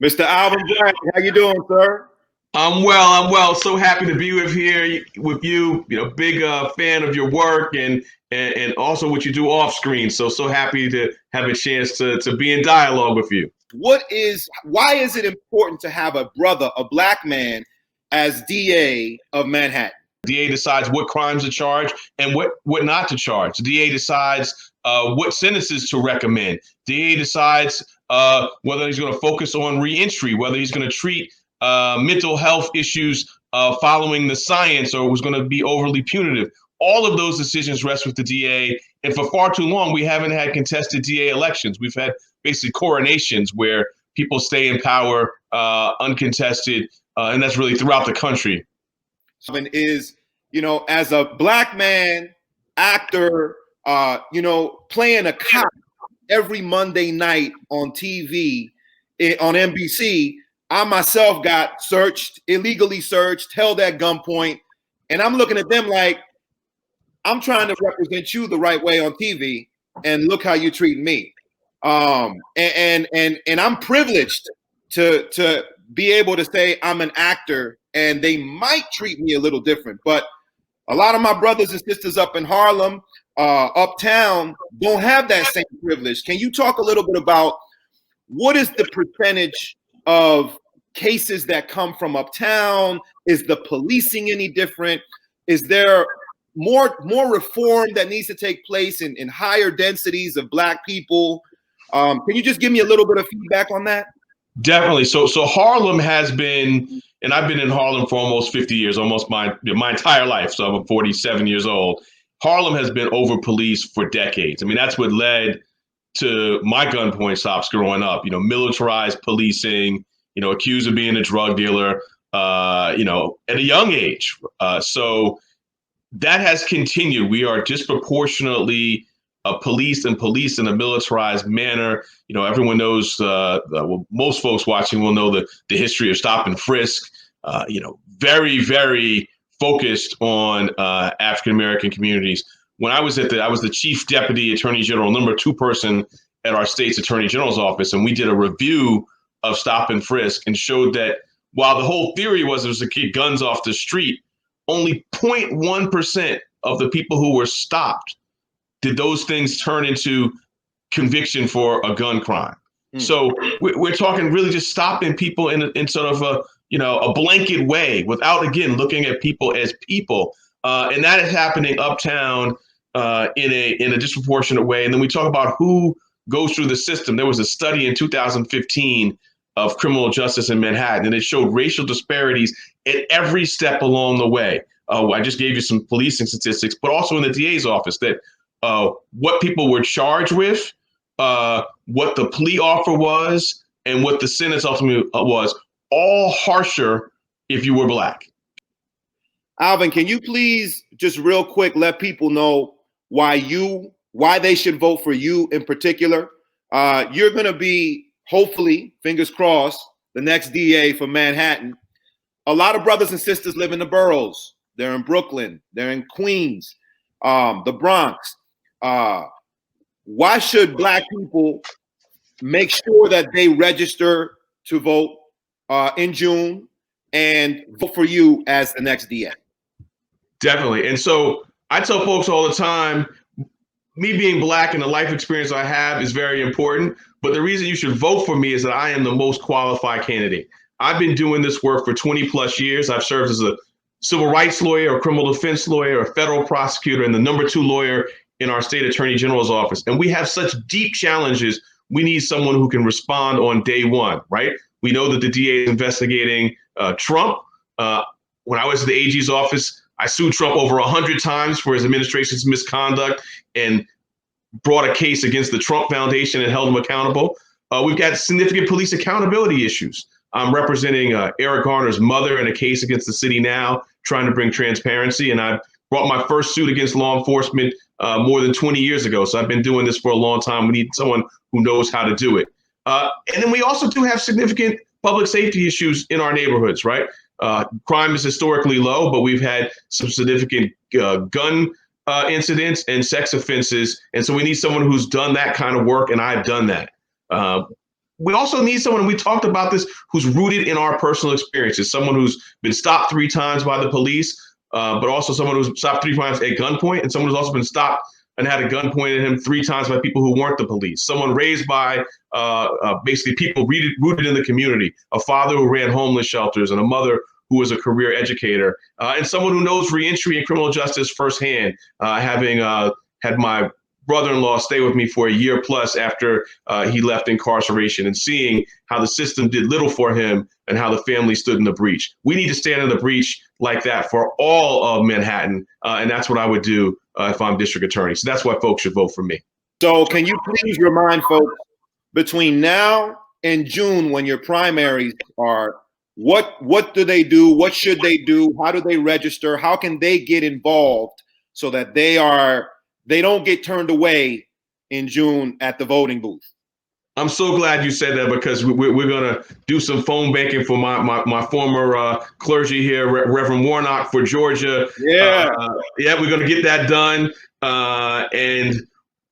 Mr. Alvin Bragg, how you doing, sir? I'm well. I'm well. So happy to be with here with you. Big fan of your work and also what you do off screen. So happy to have a chance to be in dialogue with you. Why is it important to have a brother, a black man, as DA of Manhattan? DA decides what crimes to charge and what not to charge. The DA decides what sentences to recommend. DA decides whether he's going to focus on reentry, whether he's going to treat mental health issues following the science, or was going to be overly punitive. All of those decisions rest with the DA. And for far too long, we haven't had contested DA elections. We've had basically coronations where people stay in power uncontested, and that's really throughout the country. Is, as a black man, actor, playing a cop every Monday night on TV, on NBC, I myself got illegally searched, held at gunpoint, and I'm looking at them like, I'm trying to represent you the right way on TV, and look how you treat me. And I'm privileged to be able to say I'm an actor, and they might treat me a little different. But a lot of my brothers and sisters up in Harlem, uptown, don't have that same privilege. Can you talk a little bit about what is the percentage of cases that come from uptown? Is the policing any different? Is there more reform that needs to take place in higher densities of black people? Can you just give me a little bit of feedback on that? Definitely. So Harlem has been, and I've been in Harlem for almost 50 years, almost my entire life. So I'm 47 years old. Harlem has been over policed for decades. I mean, that's what led to my gunpoint stops growing up. Militarized policing. Accused of being a drug dealer. At a young age. So that has continued. We are disproportionately policed in a militarized manner. Everyone knows, well, most folks watching will know the history of stop and frisk. Very, very focused on African-American communities. When I was I was the chief deputy attorney general, number 2 person at our state's attorney general's office. And we did a review of stop and frisk and showed that while the whole theory was it was to keep guns off the street, only 0.1% of the people who were stopped did those things turn into conviction for a gun crime. So we're talking really just stopping people in sort of a blanket way without, again, looking at people as people. And that is happening uptown in a disproportionate way. And then we talk about who goes through the system. There was a study in 2015 of criminal justice in Manhattan, and it showed racial disparities at every step along the way. I just gave you some policing statistics, but also in the DA's office that what people were charged with, what the plea offer was, and what the sentence ultimately was, all harsher if you were black. Alvin, can you please just real quick let people know why they should vote for you in particular? You're going to be, hopefully, fingers crossed, the next DA for Manhattan. A lot of brothers and sisters live in the boroughs. They're in Brooklyn. They're in Queens, the Bronx. Why should black people make sure that they register to vote in June and vote for you as the next DA? Definitely. And so I tell folks all the time, me being black and the life experience I have is very important. But the reason you should vote for me is that I am the most qualified candidate. I've been doing this work for 20 plus years. I've served as a civil rights lawyer, a criminal defense lawyer, a federal prosecutor, and the number 2 lawyer in our state attorney general's office. And we have such deep challenges. We need someone who can respond on day one, right? We know that the DA is investigating Trump. When I was at the AG's office, I sued Trump over 100 times for his administration's misconduct and brought a case against the Trump Foundation and held him accountable. We've got significant police accountability issues. I'm representing Eric Garner's mother in a case against the city now, trying to bring transparency. And I brought my first suit against law enforcement more than 20 years ago. So I've been doing this for a long time. We need someone who knows how to do it. And then we also do have significant public safety issues in our neighborhoods, right? Crime is historically low, but we've had some significant gun incidents and sex offenses. And so we need someone who's done that kind of work, and I've done that. we also need someone, and we talked about this, who's rooted in our personal experiences, someone who's been stopped 3 times by the police, but also someone who's stopped 3 times at gunpoint, and someone who's also been stopped and had a gun pointed at him 3 times by people who weren't the police. Someone raised by basically people rooted in the community, a father who ran homeless shelters and a mother who was a career educator, and someone who knows reentry and criminal justice firsthand, having had my brother-in-law stay with me for a year plus after he left incarceration, and seeing how the system did little for him and how the family stood in the breach. We need to stand in the breach like that for all of Manhattan, and that's what I would do if I'm district attorney. So that's why folks should vote for me. So can you please remind folks, between now and June, when your primaries are, what do they do? What should they do? How do they register? How can they get involved so that they don't get turned away in June at the voting booth? I'm so glad you said that, because we're going to do some phone banking for my former clergy here, Reverend Warnock for Georgia. Yeah. Yeah, we're going to get that done. And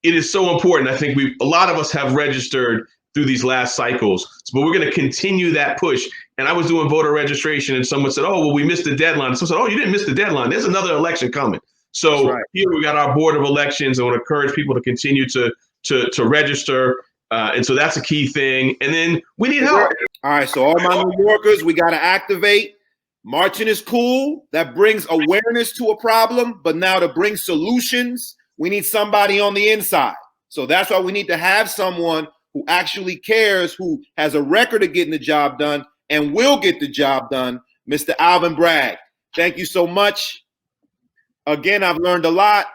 it is so important. I think a lot of us have registered through these last cycles, but we're going to continue that push. And I was doing voter registration, and someone said, "Oh, well, we missed the deadline." Someone said, "Oh, you didn't miss the deadline. There's another election coming." So here we got our Board of Elections. I want to encourage people to continue to register. And so that's a key thing. And then we need help. All right. So all my New Yorkers, we got to activate. Marching is cool. That brings awareness to a problem. But now to bring solutions, we need somebody on the inside. So that's why we need to have someone who actually cares, who has a record of getting the job done and will get the job done, Mr. Alvin Bragg. Thank you so much. Again, I've learned a lot.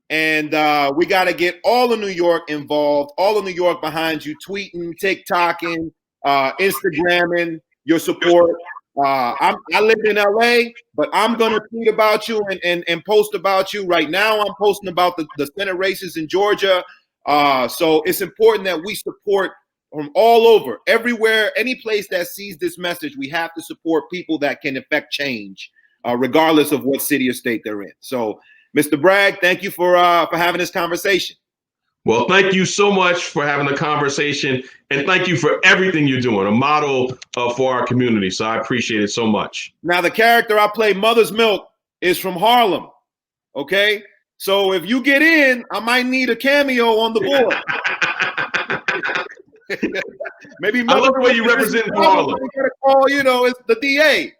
And we got to get all of New York involved, all of New York behind you, tweeting, TikToking, Instagramming your support. I live in LA, but I'm going to tweet about you and post about you. Right now, I'm posting about the Senate races in Georgia. So it's important that we support from all over, everywhere, any place that sees this message. We have to support people that can affect change, regardless of what city or state they're in. So, Mr. Bragg, thank you for having this conversation. Well, thank you so much for having the conversation, and thank you for everything you're doing, a model for our community. So I appreciate it so much. Now, the character I play, Mother's Milk, is from Harlem. Okay, so if you get in, I might need a cameo on the board. Maybe I love the way you represent for Harlem. Call, it's the DA.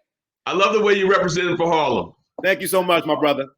I love the way you represent for Harlem. Thank you so much, my brother.